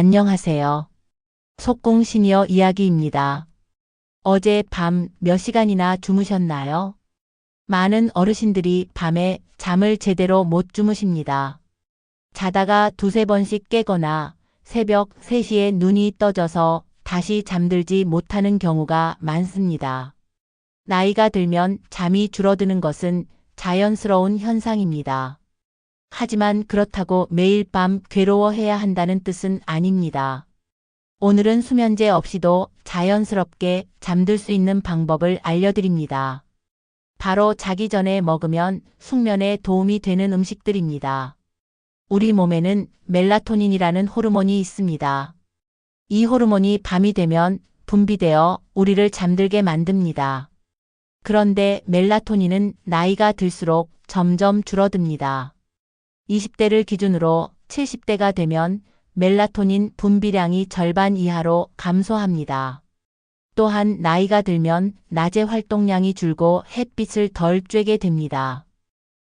안녕하세요. 속공 시니어 이야기입니다. 어제 밤 몇 시간이나 주무셨나요? 많은 어르신들이 밤에 잠을 제대로 못 주무십니다. 자다가 두세 번씩 깨거나 새벽 3시에 눈이 떠져서 다시 잠들지 못하는 경우가 많습니다. 나이가 들면 잠이 줄어드는 것은 자연스러운 현상입니다. 하지만 그렇다고 매일 밤 괴로워해야 한다는 뜻은 아닙니다. 오늘은 수면제 없이도 자연스럽게 잠들 수 있는 방법을 알려드립니다. 바로 자기 전에 먹으면 숙면에 도움이 되는 음식들입니다. 우리 몸에는 멜라토닌이라는 호르몬이 있습니다. 이 호르몬이 밤이 되면 분비되어 우리를 잠들게 만듭니다. 그런데 멜라토닌은 나이가 들수록 점점 줄어듭니다. 20대를 기준으로 70대가 되면 멜라토닌 분비량이 절반 이하로 감소합니다. 또한 나이가 들면 낮에 활동량이 줄고 햇빛을 덜 쬐게 됩니다.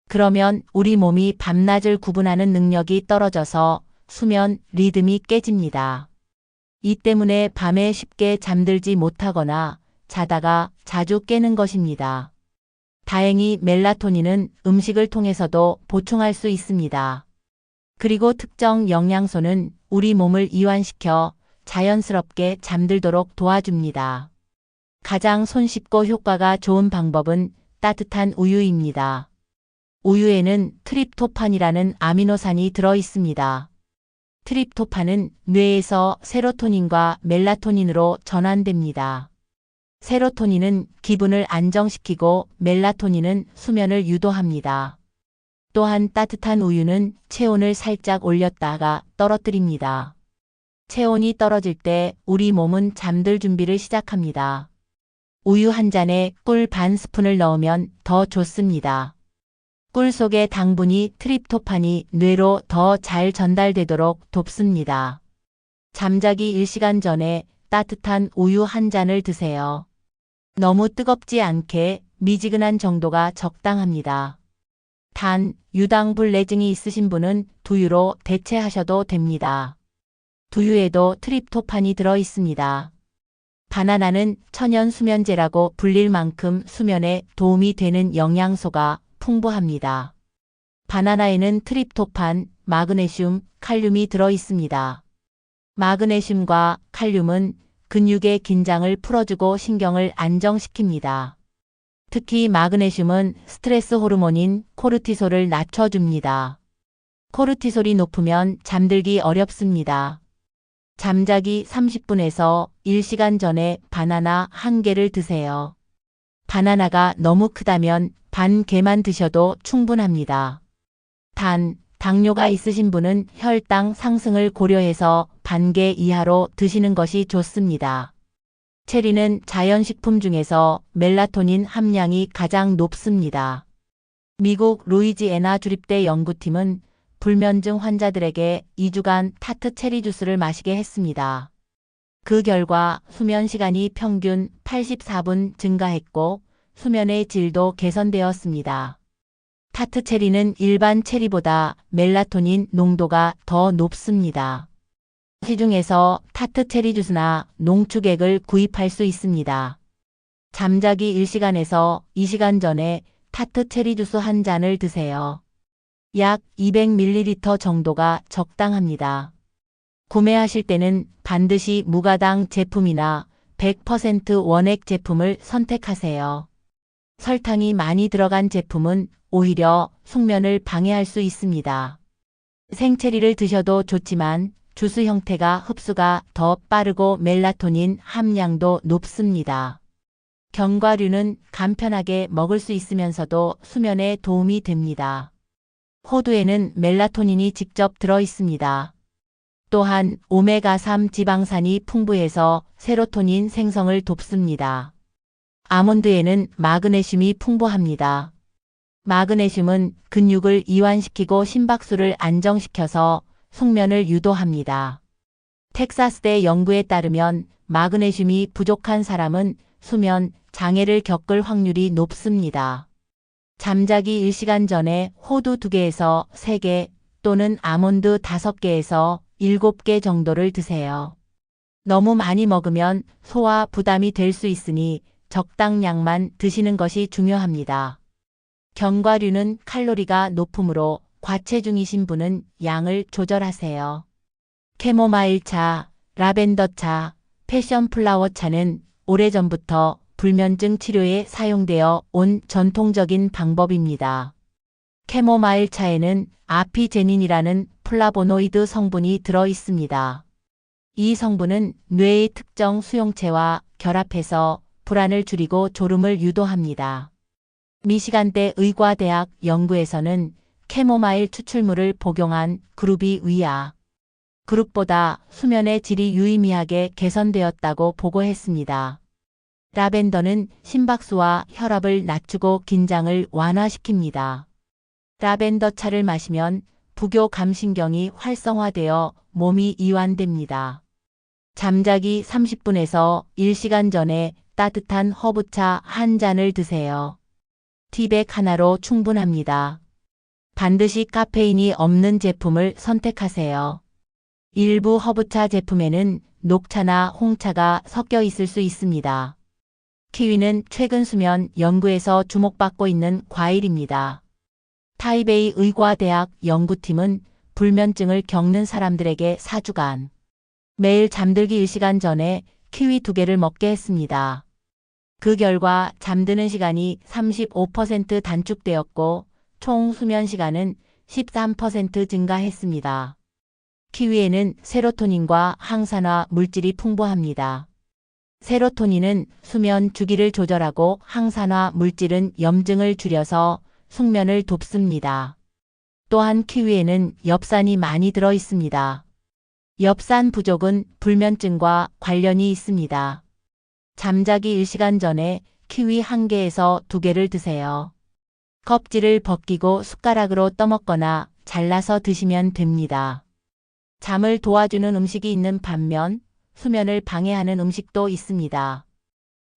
그러면 우리 몸이 밤낮을 구분하는 능력이 떨어져서 수면 리듬이 깨집니다. 이 때문에 밤에 쉽게 잠들지 못하거나 자다가 자주 깨는 것입니다. 다행히 멜라토닌은 음식을 통해서도 보충할 수 있습니다. 그리고 특정 영양소는 우리 몸을 이완시켜 자연스럽게 잠들도록 도와줍니다. 가장 손쉽고 효과가 좋은 방법은 따뜻한 우유입니다. 우유에는 트립토판이라는 아미노산이 들어 있습니다. 트립토판은 뇌에서 세로토닌과 멜라토닌으로 전환됩니다. 세로토닌은 기분을 안정시키고 멜라토닌은 수면을 유도합니다. 또한 따뜻한 우유는 체온을 살짝 올렸다가 떨어뜨립니다. 체온이 떨어질 때 우리 몸은 잠들 준비를 시작합니다. 우유 한 잔에 꿀 반 스푼을 넣으면 더 좋습니다. 꿀 속의 당분이 트립토판이 뇌로 더 잘 전달되도록 돕습니다. 잠자기 1시간 전에 따뜻한 우유 한 잔을 드세요. 너무 뜨겁지 않게 미지근한 정도가 적당합니다. 단, 유당불내증이 있으신 분은 두유로 대체하셔도 됩니다. 두유에도 트립토판이 들어 있습니다. 바나나는 천연 수면제라고 불릴 만큼 수면에 도움이 되는 영양소가 풍부합니다. 바나나에는 트립토판, 마그네슘, 칼륨이 들어 있습니다. 마그네슘과 칼륨은 근육의 긴장을 풀어주고 신경을 안정시킵니다. 특히 마그네슘은 스트레스 호르몬인 코르티솔을 낮춰줍니다. 코르티솔이 높으면 잠들기 어렵습니다. 잠자기 30분에서 1시간 전에 바나나 1개를 드세요. 바나나가 너무 크다면 반 개만 드셔도 충분합니다. 단, 당뇨가 있으신 분은 혈당 상승을 고려해서 반 개 이하로 드시는 것이 좋습니다. 체리는 자연식품 중에서 멜라토닌 함량이 가장 높습니다. 미국 루이지애나 주립대 연구팀은 불면증 환자들에게 2주간 타트 체리 주스를 마시게 했습니다. 그 결과 수면 시간이 평균 84분 증가했고 수면의 질도 개선되었습니다. 타트 체리는 일반 체리보다 멜라토닌 농도가 더 높습니다. 시중에서 타트 체리 주스나 농축액을 구입할 수 있습니다. 잠자기 1시간에서 2시간 전에 타트 체리 주스 한 잔을 드세요. 약 200ml 정도가 적당합니다. 구매하실 때는 반드시 무가당 제품이나 100% 원액 제품을 선택하세요. 설탕이 많이 들어간 제품은 오히려 숙면을 방해할 수 있습니다. 생체리를 드셔도 좋지만 주스 형태가 흡수가 더 빠르고 멜라토닌 함량도 높습니다. 견과류는 간편하게 먹을 수 있으면서도 수면에 도움이 됩니다. 호두에는 멜라토닌이 직접 들어 있습니다. 또한 오메가3 지방산이 풍부해서 세로토닌 생성을 돕습니다. 아몬드에는 마그네슘이 풍부합니다. 마그네슘은 근육을 이완시키고 심박수를 안정시켜서 숙면을 유도합니다. 텍사스대 연구에 따르면 마그네슘이 부족한 사람은 수면 장애를 겪을 확률이 높습니다. 잠자기 1시간 전에 호두 2개에서 3개 또는 아몬드 5개에서 7개 정도를 드세요. 너무 많이 먹으면 소화 부담이 될 수 있으니 적당량만 드시는 것이 중요합니다. 견과류는 칼로리가 높으므로 과체중이신 분은 양을 조절하세요. 캐모마일 차, 라벤더 차, 패션 플라워 차는 오래전부터 불면증 치료에 사용되어 온 전통적인 방법입니다. 캐모마일 차에는 아피제닌이라는 플라보노이드 성분이 들어 있습니다. 이 성분은 뇌의 특정 수용체와 결합해서 불안을 줄이고 졸음을 유도합니다. 미시간대 의과대학 연구에서는 캐모마일 추출물을 복용한 그룹이 위아 그룹보다 수면의 질이 유의미하게 개선되었다고 보고했습니다. 라벤더는 심박수와 혈압을 낮추고 긴장을 완화시킵니다. 라벤더 차를 마시면 부교감신경이 활성화되어 몸이 이완됩니다. 잠자기 30분에서 1시간 전에 따뜻한 허브차 한 잔을 드세요. 티백 하나로 충분합니다. 반드시 카페인이 없는 제품을 선택하세요. 일부 허브차 제품에는 녹차나 홍차가 섞여 있을 수 있습니다. 키위는 최근 수면 연구에서 주목받고 있는 과일입니다. 타이베이 의과대학 연구팀은 불면증을 겪는 사람들에게 4주간 매일 잠들기 1시간 전에 키위 2개를 먹게 했습니다. 그 결과 잠드는 시간이 35% 단축되었고 총 수면 시간은 13% 증가했습니다. 키위에는 세로토닌과 항산화 물질이 풍부합니다. 세로토닌은 수면 주기를 조절하고 항산화 물질은 염증을 줄여서 숙면을 돕습니다. 또한 키위에는 엽산이 많이 들어 있습니다. 엽산 부족은 불면증과 관련이 있습니다. 잠자기 1시간 전에 키위 1개에서 2개를 드세요. 껍질을 벗기고 숟가락으로 떠먹거나 잘라서 드시면 됩니다. 잠을 도와주는 음식이 있는 반면 수면을 방해하는 음식도 있습니다.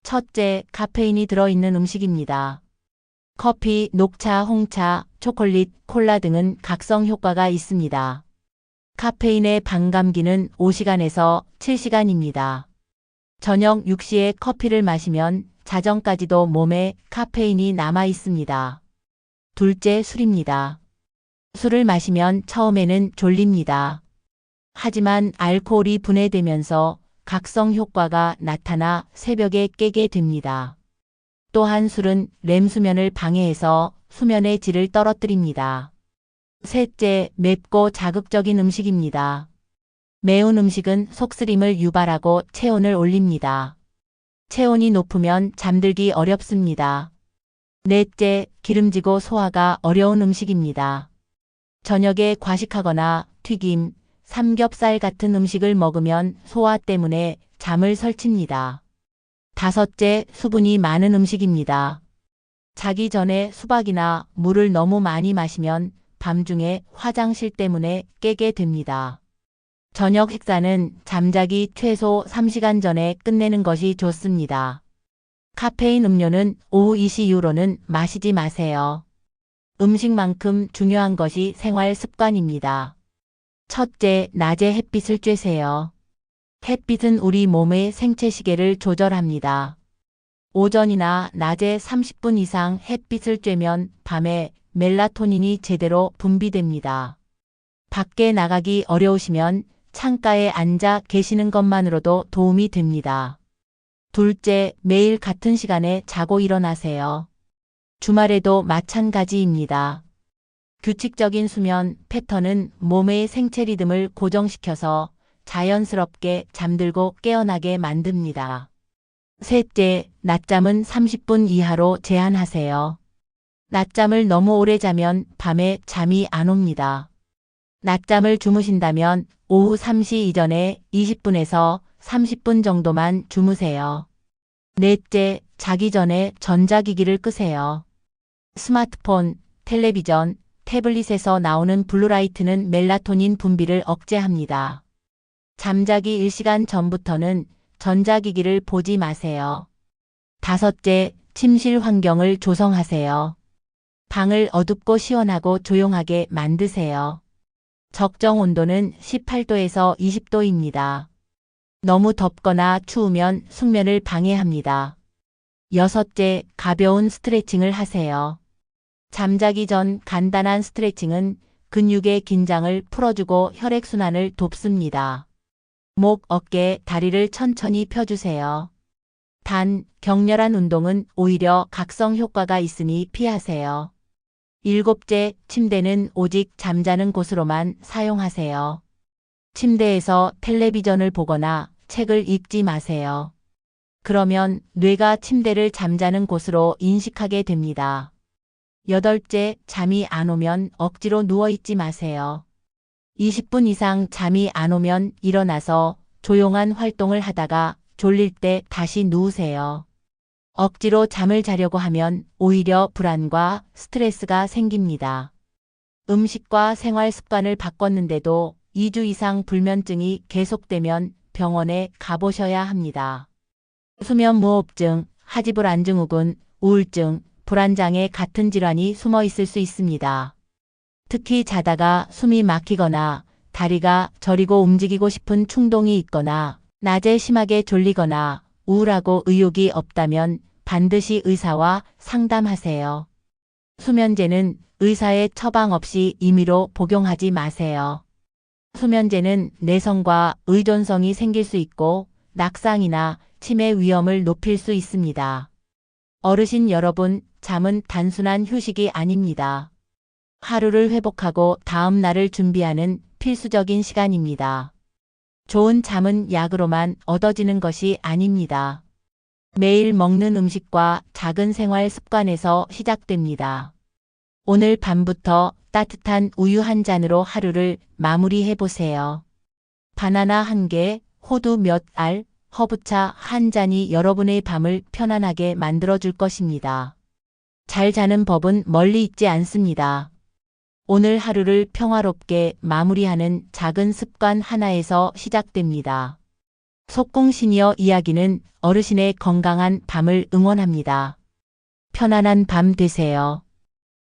첫째, 카페인이 들어있는 음식입니다. 커피, 녹차, 홍차, 초콜릿, 콜라 등은 각성 효과가 있습니다. 카페인의 반감기는 5시간에서 7시간입니다. 저녁 6시에 커피를 마시면 자정까지도 몸에 카페인이 남아 있습니다. 둘째, 술입니다. 술을 마시면 처음에는 졸립니다. 하지만 알코올이 분해되면서 각성 효과가 나타나 새벽에 깨게 됩니다. 또한 술은 렘 수면을 방해해서 수면의 질을 떨어뜨립니다. 셋째, 맵고 자극적인 음식입니다. 매운 음식은 속쓰림을 유발하고 체온을 올립니다. 체온이 높으면 잠들기 어렵습니다. 넷째, 기름지고 소화가 어려운 음식입니다. 저녁에 과식하거나 튀김, 삼겹살 같은 음식을 먹으면 소화 때문에 잠을 설칩니다. 다섯째, 수분이 많은 음식입니다. 자기 전에 수박이나 물을 너무 많이 마시면 밤중에 화장실 때문에 깨게 됩니다. 저녁 식사는 잠자기 최소 3시간 전에 끝내는 것이 좋습니다. 카페인 음료는 오후 2시 이후로는 마시지 마세요. 음식만큼 중요한 것이 생활 습관입니다. 첫째, 낮에 햇빛을 쬐세요. 햇빛은 우리 몸의 생체 시계를 조절합니다. 오전이나 낮에 30분 이상 햇빛을 쬐면 밤에 멜라토닌이 제대로 분비됩니다. 밖에 나가기 어려우시면 창가에 앉아 계시는 것만으로도 도움이 됩니다. 둘째, 매일 같은 시간에 자고 일어나세요. 주말에도 마찬가지입니다. 규칙적인 수면 패턴은 몸의 생체 리듬을 고정시켜서 자연스럽게 잠들고 깨어나게 만듭니다. 셋째, 낮잠은 30분 이하로 제한하세요. 낮잠을 너무 오래 자면 밤에 잠이 안 옵니다. 낮잠을 주무신다면 오후 3시 이전에 20분에서 30분 정도만 주무세요. 넷째, 자기 전에 전자기기를 끄세요. 스마트폰, 텔레비전, 태블릿에서 나오는 블루라이트는 멜라토닌 분비를 억제합니다. 잠자기 1시간 전부터는 전자기기를 보지 마세요. 다섯째, 침실 환경을 조성하세요. 방을 어둡고 시원하고 조용하게 만드세요. 적정 온도는 18도에서 20도입니다. 너무 덥거나 추우면 숙면을 방해합니다. 여섯째, 가벼운 스트레칭을 하세요. 잠자기 전 간단한 스트레칭은 근육의 긴장을 풀어주고 혈액순환을 돕습니다. 목, 어깨, 다리를 천천히 펴주세요. 단, 격렬한 운동은 오히려 각성 효과가 있으니 피하세요. 일곱째, 침대는 오직 잠자는 곳으로만 사용하세요. 침대에서 텔레비전을 보거나 책을 읽지 마세요. 그러면 뇌가 침대를 잠자는 곳으로 인식하게 됩니다. 여덟째, 잠이 안 오면 억지로 누워있지 마세요. 20분 이상 잠이 안 오면 일어나서 조용한 활동을 하다가 졸릴 때 다시 누우세요. 억지로 잠을 자려고 하면 오히려 불안과 스트레스가 생깁니다. 음식과 생활 습관을 바꿨는데도 2주 이상 불면증이 계속되면 병원에 가보셔야 합니다. 수면무호흡증, 하지불안증후군, 우울증, 불안장애 같은 질환이 숨어 있을 수 있습니다. 특히 자다가 숨이 막히거나 다리가 저리고 움직이고 싶은 충동이 있거나 낮에 심하게 졸리거나 우울하고 의욕이 없다면 반드시 의사와 상담하세요. 수면제는 의사의 처방 없이 임의로 복용하지 마세요. 수면제는 내성과 의존성이 생길 수 있고 낙상이나 치매 위험을 높일 수 있습니다. 어르신 여러분, 잠은 단순한 휴식이 아닙니다. 하루를 회복하고 다음 날을 준비하는 필수적인 시간입니다. 좋은 잠은 약으로만 얻어지는 것이 아닙니다. 매일 먹는 음식과 작은 생활 습관에서 시작됩니다. 오늘 밤부터 따뜻한 우유 한 잔으로 하루를 마무리해 보세요. 바나나 한 개, 호두 몇 알, 허브차 한 잔이 여러분의 밤을 편안하게 만들어줄 것입니다. 잘 자는 법은 멀리 있지 않습니다. 오늘 하루를 평화롭게 마무리하는 작은 습관 하나에서 시작됩니다. 속공 시니어 이야기는 어르신의 건강한 밤을 응원합니다. 편안한 밤 되세요.